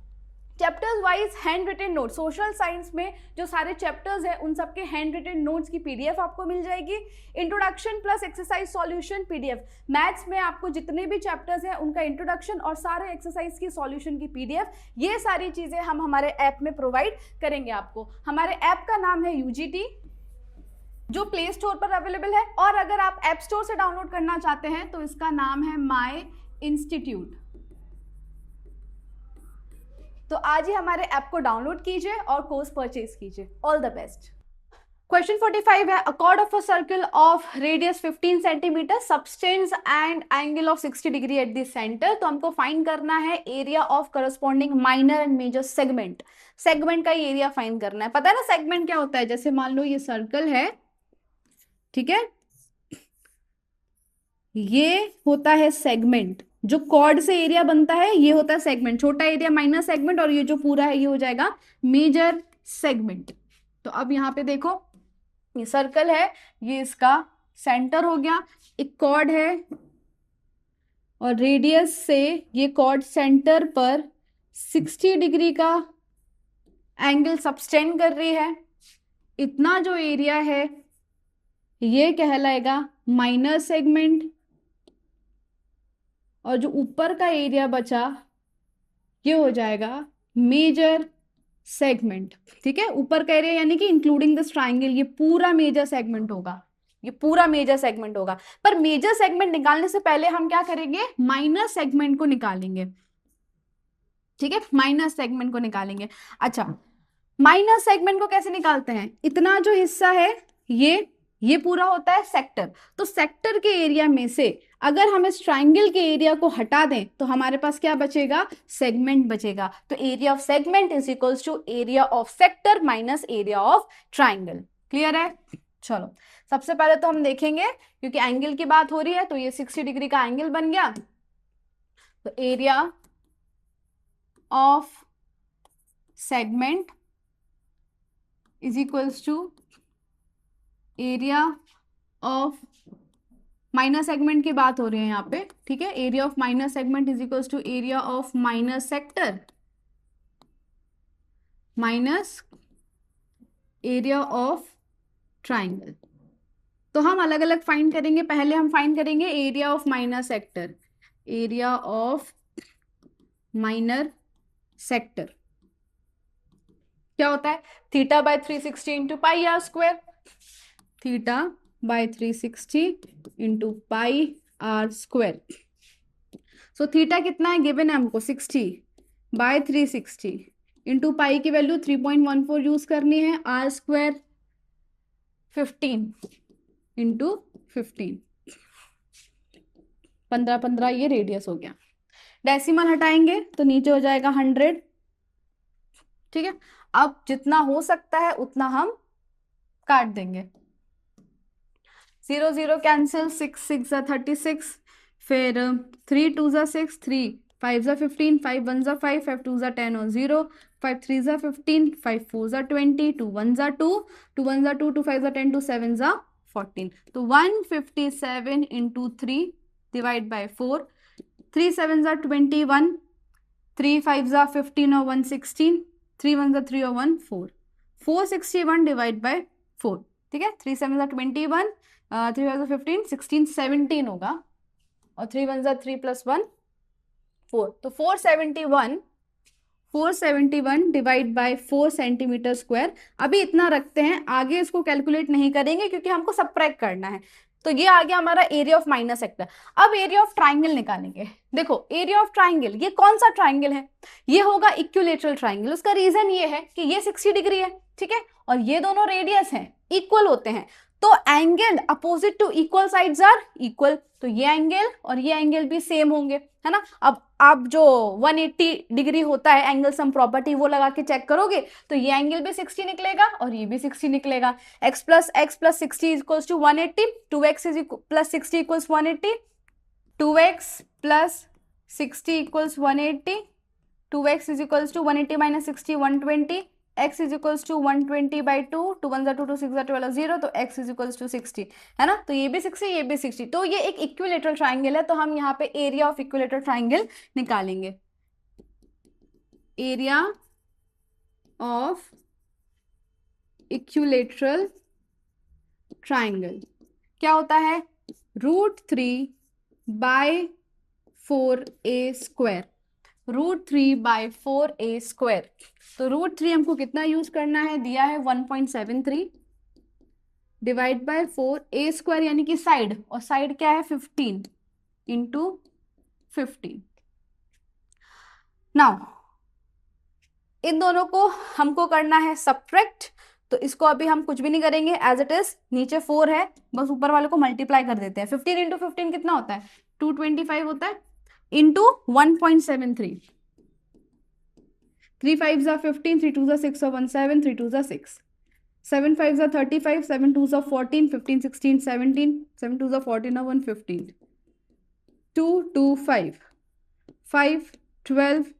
Chapters wise hand written note, social science में जो सारे चैप्टर्स हैं उन सबके हैंड रिटन नोट्स की PDF आपको मिल जाएगी। Introduction plus exercise solution PDF, maths में आपको जितने भी चैप्टर्स हैं उनका इंट्रोडक्शन और सारे एक्सरसाइज की सॉल्यूशन की PDF, ये सारी चीज़ें हम हमारे ऐप में प्रोवाइड करेंगे आपको। हमारे ऐप का नाम है UGT, जो प्ले स्टोर पर अवेलेबल है, और अगर आप ऐप स्टोर से डाउनलोड करना चाहते हैं तो इसका नाम है माई इंस्टीट्यूट। तो आज ही हमारे ऐप को डाउनलोड कीजिए और कोर्स परचेज कीजिए। All the best. क्वेश्चन 45 है, a chord of a circle of radius 15 centimetre subtends and angle of 60 degree at the center। तो हमको फाइंड करना है area of corresponding minor and major segment. Segment का ही area find करना है। पता है ना सेगमेंट क्या होता है? जैसे मान लो ये सर्कल है, ठीक है, ये होता है सेगमेंट। जो कॉर्ड से एरिया बनता है ये होता है सेगमेंट, छोटा एरिया माइनर सेगमेंट, और ये जो पूरा है ये हो जाएगा मेजर सेगमेंट। तो अब यहाँ पे देखो, ये सर्कल है, ये इसका सेंटर हो गया, एक कॉर्ड है और रेडियस से ये कॉर्ड सेंटर पर 60 डिग्री का एंगल सबटेंड कर रही है। इतना जो एरिया है ये कहलाएगा माइनर सेगमेंट, और जो ऊपर का एरिया बचा ये हो जाएगा मेजर सेगमेंट। ठीक है, ऊपर का एरिया यानी कि इंक्लूडिंग दिस ट्राइंगल, ये पूरा मेजर सेगमेंट होगा, ये पूरा मेजर सेगमेंट होगा। पर मेजर सेगमेंट निकालने से पहले हम क्या करेंगे? माइनर सेगमेंट को निकालेंगे। ठीक है, माइनर सेगमेंट को निकालेंगे। अच्छा, माइनर सेगमेंट को कैसे निकालते हैं? इतना जो हिस्सा है ये पूरा होता है सेक्टर। तो सेक्टर के एरिया में से अगर हम इस ट्राइंगल के एरिया को हटा दें तो हमारे पास क्या बचेगा? सेगमेंट बचेगा। तो area of segment is equals to area of sector minus area of triangle. Clear है? चलो, सबसे पहले तो हम देखेंगे, क्योंकि एंगल की बात हो रही है, तो ये 60 डिग्री का एंगल बन गया। तो area of segment is equals to area of minor segment की बात हो रही है यहाँ पे। ठीक है, area of minor segment is equals to area of minor sector minus area of triangle. तो हम अलग अलग फाइंड करेंगे। पहले हम फाइंड करेंगे area of minor sector. Area of minor sector क्या होता है? Theta by 360 into pi r square. Theta by 360 into pi r square. So theta कितना है? गिवन है हमको 60 बाय 360 इंटू पाई की वैल्यू 3.14 यूज करनी है, आर स्क्वायर 15 इंटू 15, 15 ये रेडियस हो गया। डेसिमल हटाएंगे तो नीचे हो जाएगा 100। ठीक है, अब जितना हो सकता है उतना हम काट देंगे। 0 0 कैंसिल, 6 6 36, फिर 3 2 6, 3 5 15, 5 1 5, 5 2 10 और 0, 5 3 15, 5 4 20, 2 1 2, 2 1 2, 2 5 10, 2 7 14। तो 157 इंटू 3 डिवाइड बाय 4, 3 7 21, 3 5 15 और 1 16, 3 1 3 और 1 4, 461 डिवाइड बाय 4। ठीक है, 3 7 21, 3 5 15, 16 17 होगा, और 3 1 3 प्लस 1 4, तो 471 डिवाइड बाय 4 सेंटीमीटर स्क्वायर। अभी इतना रखते हैं, आगे इसको कैलकुलेट नहीं करेंगे क्योंकि हमको सबट्रैक्ट करना है। तो ये आ गया हमारा एरिया ऑफ माइनर सेक्टर। अब एरिया ऑफ ट्राइंगल निकालेंगे। देखो एरिया ऑफ ट्राइंगल, ये कौन सा ट्राइंगल है? ये होगा इक्विलेटरल ट्राइंगल। उसका रीजन ये है कि ये 60 डिग्री है, ठीक है, और ये दोनों रेडियस हैं, इक्वल होते हैं, तो angle opposite to equal sides are equal, तो ये एंगल और ये एंगल भी सेम होंगे, है ना। अब आप जो 180 डिग्री होता है एंगल सम प्रॉपर्टी, वो लगा के चेक करोगे तो ये एंगल भी 60 निकलेगा और ये भी 60 निकलेगा। x plus 60 equals to 180, 2x plus 60 equals 180, 2x plus 60 equals 180, 2x is equals to 180 minus 60 120, x is equals to 120 by 2, 2 1 2 2 6 12 0, तो x इज इक्वल्स टू 60, है ना। तो ये भी 60, ये भी 60, तो ये एक इक्विलेटरल ट्राइंगल है। तो हम यहाँ पे एरिया ऑफ इक्विलेटरल ट्राइंगल निकालेंगे। एरिया ऑफ इक्विलेटरल ट्राइंगल क्या होता है? √3 bye 4a square, √3 bye 4a square. तो √3 हमको कितना यूज करना है? दिया है 1.73 डिवाइड बाय 4a स्क्वायर, यानी कि साइड, और साइड क्या है? 15 इंटू 15। नाउ इन दोनों को हमको करना है सबट्रैक्ट, तो इसको अभी हम कुछ भी नहीं करेंगे, एज इट इज। नीचे 4 है, बस ऊपर वाले को मल्टीप्लाई कर देते हैं। 15 इंटू 15 कितना होता है? 225 होता है, into 1.73। 3 5s are 15, 3 2s are 6 or 1 7, 3 2s are 6, 7 5s are 35, 7 2s are 14, 15 16 17, 7 2s are 14 or 1 15, 2 2 5, 5 12,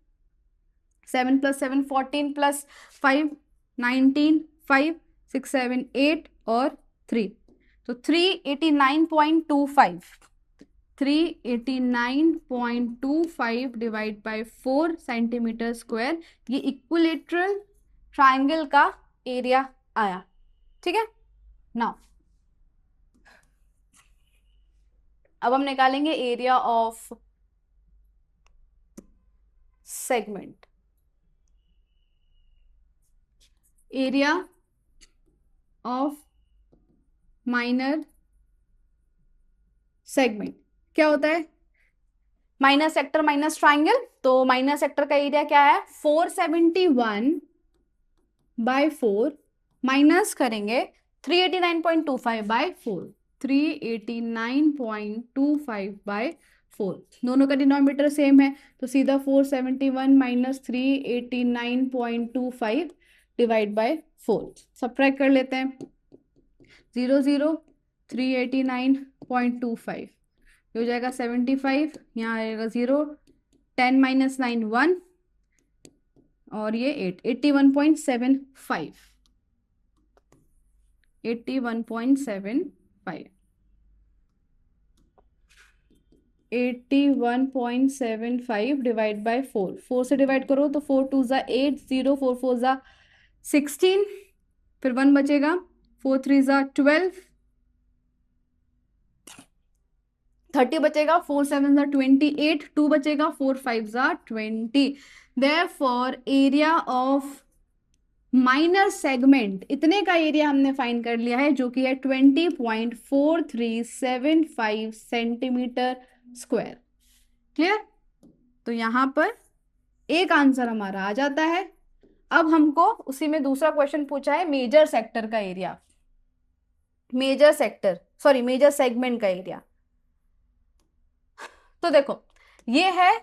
7 plus 7 14 plus 5 19, 5 6 7 8 और 3, तो 389.25, 389.25 डिवाइड बाय 4 सेंटीमीटर स्क्वायर, ये इक्विलेटरल ट्राइंगल का एरिया आया, ठीक है। नाउ अब हम निकालेंगे area of segment. Area of minor segment क्या होता है? माइनर सेक्टर माइनस ट्राइंगल, तो माइनर सेक्टर का एरिया क्या है? 471 बाय 4 माइनस करेंगे 389.25 बाय 4, 389.25 बाय 4, दोनों का डिनोमिनेटर सेम है, तो सीधा 471 माइनस 389.25 डिवाइड बाय 4, सबट्रैक्ट कर लेते हैं। 0 0 389.25 हो जाएगा 75, यहाँ आएगा 0, 10 माइनस 9 1, और ये 8, 81.75, 81.75, 81.75 डिवाइड बाय 4, 4 से डिवाइड करो तो 4 2 ज़ा 8, 0 4 4 ज़ा 16, फिर 1 बचेगा, 4 3 ज़ा 12, 30 बचेगा, 4 7 ज़ा 28, 2 बचेगा, 4 5 ज़ा 20। Therefore area of minor segment, इतने का एरिया हमने फाइंड कर लिया है, जो कि है 20.4375 सेंटीमीटर स्क्वायर। क्लियर? तो यहां पर एक आंसर हमारा आ जाता है। अब हमको उसी में दूसरा क्वेश्चन पूछा है मेजर सेक्टर का एरिया, मेजर सेगमेंट का एरिया। तो देखो ये है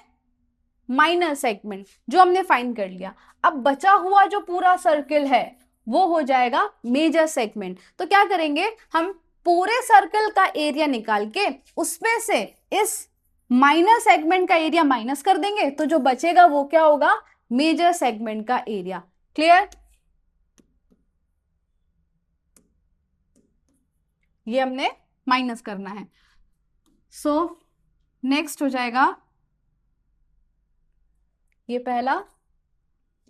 माइनर सेगमेंट जो हमने फाइंड कर लिया। अब बचा हुआ जो पूरा सर्कल है वो हो जाएगा मेजर सेगमेंट। तो क्या करेंगे हम, पूरे सर्कल का एरिया निकाल के उसमें से इस माइनर सेगमेंट का एरिया माइनस कर देंगे, तो जो बचेगा वो क्या होगा? मेजर सेगमेंट का एरिया। क्लियर? ये हमने माइनस करना है। सो नेक्स्ट हो जाएगा ये पहला,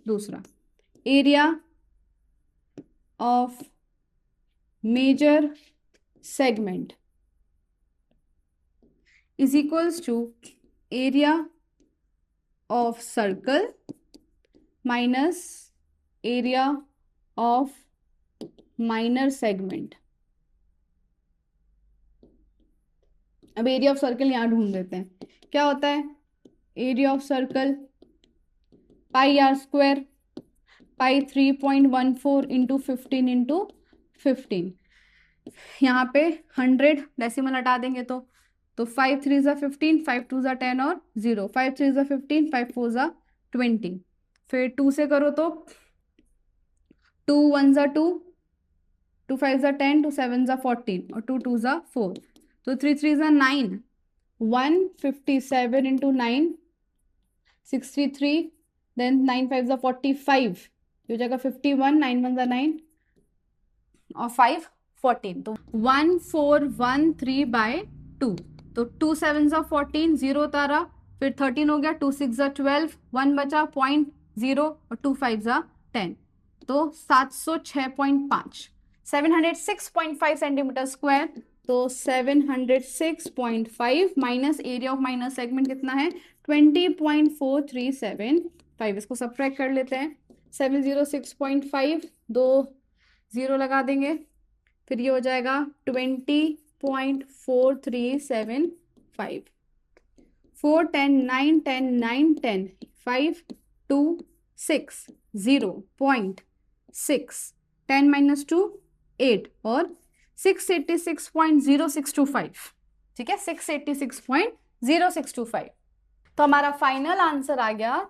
दूसरा, area of major segment is equals to area of circle minus area of minor segment. अब एरिया ऑफ सर्कल यहां ढूंढ लेते हैं, क्या होता है area of circle, pi r square, pi 3.14 into 15 into 15। यहाँ पे 100 डेसिमल हटा देंगे तो 5 3 ज़ा 15, 5 2 ज़ा 10 और 0, 5 3 ज़ा 15, 5 4 ज़ा 20। फिर 2 से करो तो 2 1 ज़ा 2, 2 5 ज़ा 10, 2 7 ज़ा 14 और 2 2 ज़ा 4, तो 3 3 ज़ा 9, 157 इंटू 9 63, देन 9 5 ज़ा 45, ये हो जाएगा 51, 9 1 ज़ा 9 और 5 14, तो 1413/2, तो 2 7 ज़ा 14, 0 उतारा, फिर 13 हो गया, 2 6 ज़ा 12, 1 बचा 0.0 और 2 5 ज़ा 10, तो 706.5, 706.5 सेंटीमीटर स्क्वायर। तो 706.5 minus area of minor segment कितना है 20.4375, इसको सब्ट्रैक्ट कर लेते हैं। 706.5, 2 0 लगा देंगे, फिर ये हो जाएगा 20.4375, 4 10 9 10 9 10 5 2 6 0.6, 10 minus 2 8 और 686.0625, ठीक है 686.0625। तो हमारा फाइनल आंसर आ गया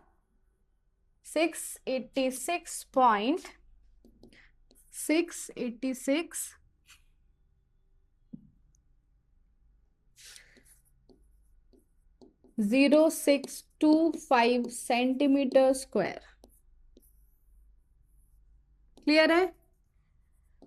686.0625 सेंटीमीटर स्क्वायर। क्लियर है?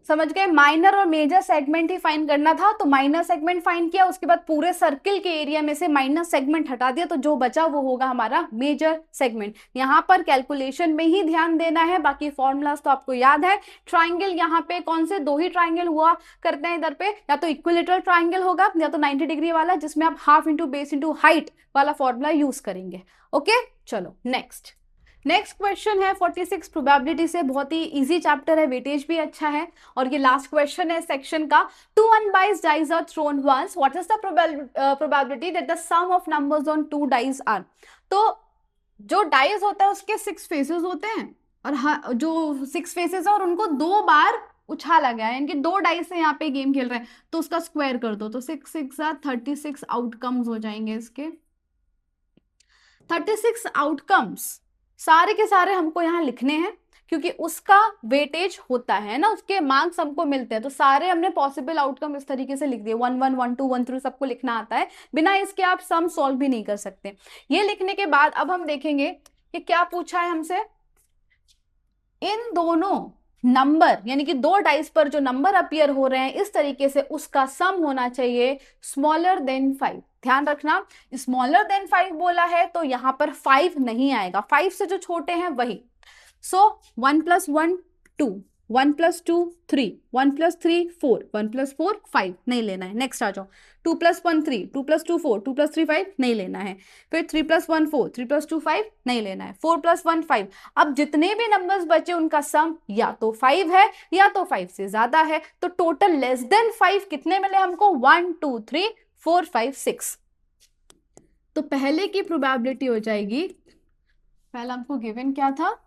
समझ गए? माइनर और मेजर सेगमेंट ही फाइंड करना था, तो माइनर सेगमेंट फाइंड किया, उसके बाद पूरे सर्किल के एरिया में से माइनर सेगमेंट हटा दिया, तो जो बचा वो होगा हमारा मेजर सेगमेंट। यहाँ पर कैलकुलेशन में ही ध्यान देना है, बाकी फॉर्मूलाज तो आपको याद है। ट्राइंगल यहाँ पे कौन से 2 ही ट्राइंगल हुआ करते हैं इधर पे, या तो इक्विलेटरल ट्राइंगल होगा या तो 90 डिग्री वाला, जिसमें आप half into base into height वाला फॉर्मूला यूज करेंगे। ओके, चलो नेक्स्ट क्वेश्चन है 46 प्रोबेबिलिटी से, बहुत ही इजी चैप्टर है, वेटेज भी अच्छा है, और ये लास्ट क्वेश्चन है सेक्शन का। 2 unbiased dice are thrown once, what is the probability that the sum of numbers on 2 dice are? तो जो डाइस होता है उसके 6 फेसेस होते हैं, और जो 6 फेसेस है और उनको 2 बार उछाला गया है, यानी कि 2 डाइस से यहाँ पे गेम खेल रहे हैं, तो उसका स्क्वायर कर दो, तो 6 6 36 आउटकम्स हो जाएंगे इसके। 36 आउटकम्स सारे के सारे हमको यहाँ लिखने हैं, क्योंकि उसका वेटेज होता है ना, उसके मार्क्स हमको मिलते हैं, तो सारे हमने पॉसिबल आउटकम इस तरीके से लिख दिए, 1 1 1 2 1 3 सबको लिखना आता है, बिना इसके आप सम सॉल्व भी नहीं कर सकते। ये लिखने के बाद अब हम देखेंगे कि क्या पूछा है हमसे। इन दोनों नंबर, यानी कि 2 डाइस पर जो नंबर अपीयर हो रहे हैं इस तरीके से, उसका सम होना चाहिए स्मॉलर देन 5। ध्यान रखना, स्मॉलर देन 5 बोला है तो यहां पर 5 नहीं आएगा, 5 से जो छोटे हैं वही। सो 1 + 1 2, 1 + 2 3, 1 + 3 4, 1 + 4 5 नहीं लेना है। नेक्स्ट आ जाओ, 2 + 1 3, 2 + 2 4, 2 + 3 5 नहीं लेना है। फिर 3 + 1 4, 3 + 2 5 नहीं लेना है। 4 + 1 5। अब जितने भी नंबर्स बचे उनका सम या तो 5 है या तो 5 से ज्यादा है, तो टोटल लेस देन 5 कितने मिले हमको, 1 2 3 4 5 6। तो पहले की प्रोबेबिलिटी हो जाएगी, पहला हमको गिवन क्या था,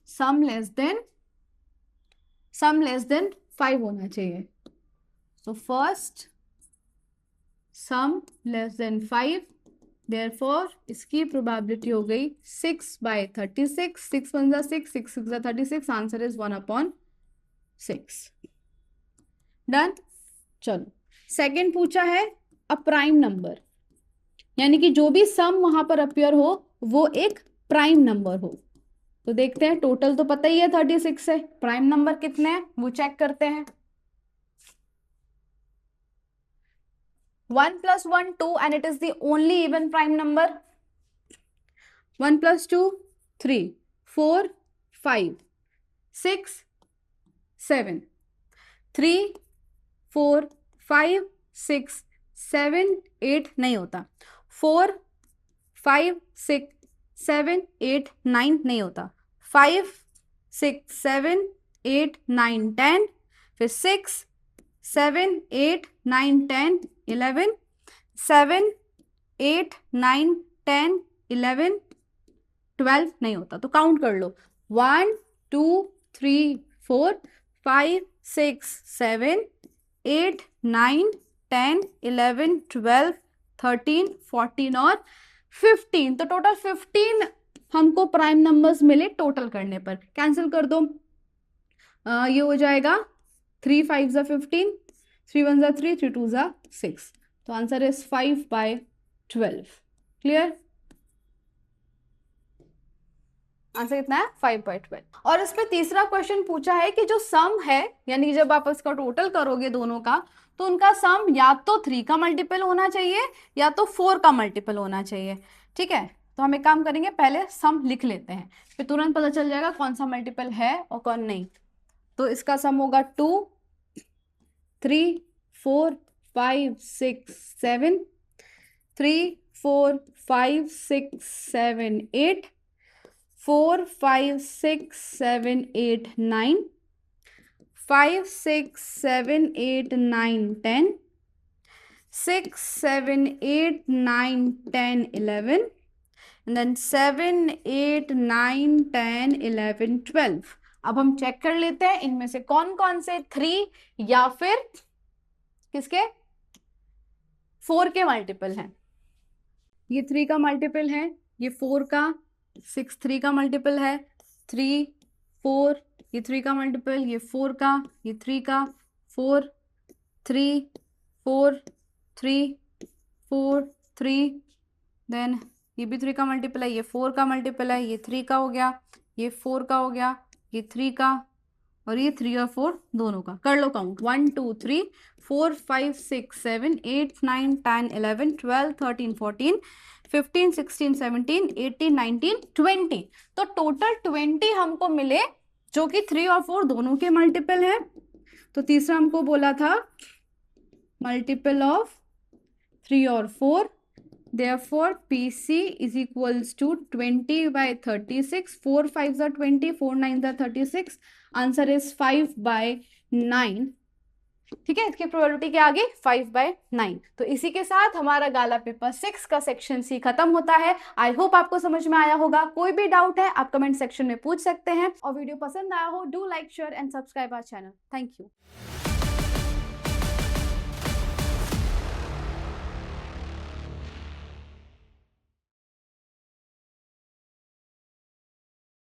सम लेस देन 5 होना चाहिए। तो first sum less than 5, therefore इसकी प्रोबेबिलिटी हो गई 6/36, 6 1 ज़ा 6, 6 6 ज़ा 36, आंसर इज 1/6। डन। चलो सेकंड पूछा है अ प्राइम नंबर, यानी कि जो भी सम वहां पर अपीयर हो वो एक प्राइम नंबर हो। तो देखते हैं, टोटल तो पता ही है 36 है, प्राइम नंबर कितने हैं वो चेक करते हैं। 1 + 1 2 and it is the only even prime number. 1 + 2 3 4 5 6 7, 3 4 5 6 7 8 नहीं होता, 4 5 6 7 8 9 नहीं होता, 5 6 7 8 9 10, फिर 6 7 8 9 10 11, 7 8 9 10 11 12 नहीं होता। तो काउंट कर लो, 1 2 3 4 5 6 7 8 9 10 11 12 13 14 और 15। तो टोटल 15 हमको प्राइम नंबर्स मिले टोटल करने पर। कैंसिल कर दो, ये हो जाएगा 3 5 ज़ा 15, 3 1 ज़ा 3, 3 2 ज़ा 6। तो आंसर इज 5/12। क्लियर? आंसर कितना है? 5/12। और इस पे तीसरा क्वेश्चन पूछा है कि जो सम है, यानी जब आप इसका टोटल करोगे दोनों का, तो उनका सम या तो 3 का मल्टीपल होना चाहिए या तो 4 का मल्टीपल होना चाहिए। ठीक है, तो हम एक काम करेंगे, पहले सम लिख लेते हैं, फिर तुरंत पता चल जाएगा कौन सा मल्टीपल है और कौन नहीं। तो इसका सम होगा 2 3 4 5 6 7, 3 4 5 6 7 8, 4 5 6 7 8 9, 5 6 7 8 9 10, 6 7 8 9 10 11, and then 7 8 9 10 11 12। अब हम चेक कर लेते हैं इनमें से कौन कौन से 3 या फिर किसके 4 के मल्टीपल हैं। ये 3 का मल्टीपल है, ये 4 का, 6 3 का मल्टीपल है, 3 4, ये 3 का मल्टीपल, ये 4 का, ये 3 का, 4 3 4 3 4 3, देन ये भी 3 का मल्टीपल है, ये 4 का मल्टीपल है, ये 3 का हो गया, ये 4 का हो गया, ये 3 का, और ये 3 और 4 दोनों का। कर लो काउंट, 1 2 3 4 5 6 7 8 9 10 11 12 13 14 15 16 17 18 19 20। तो टोटल 20 हमको मिले जो कि 3 और 4 दोनों के मल्टीपल है। तो तीसरा हमको बोला था मल्टीपल ऑफ 3 और 4, therefore PC is equals to 20/36, 4 5s are 20, 4 9s are 36, answer is 5/9। ठीक है, इसकी प्रोबेबिलिटी क्या आ गई? 5/9। तो इसी के साथ हमारा गाला पेपर 6 का सेक्शन सी खत्म होता है। आई होप आपको समझ में आया होगा। कोई भी डाउट है आप कमेंट सेक्शन में पूछ सकते हैं, और वीडियो पसंद आया हो do like share and subscribe our channel. Thank you.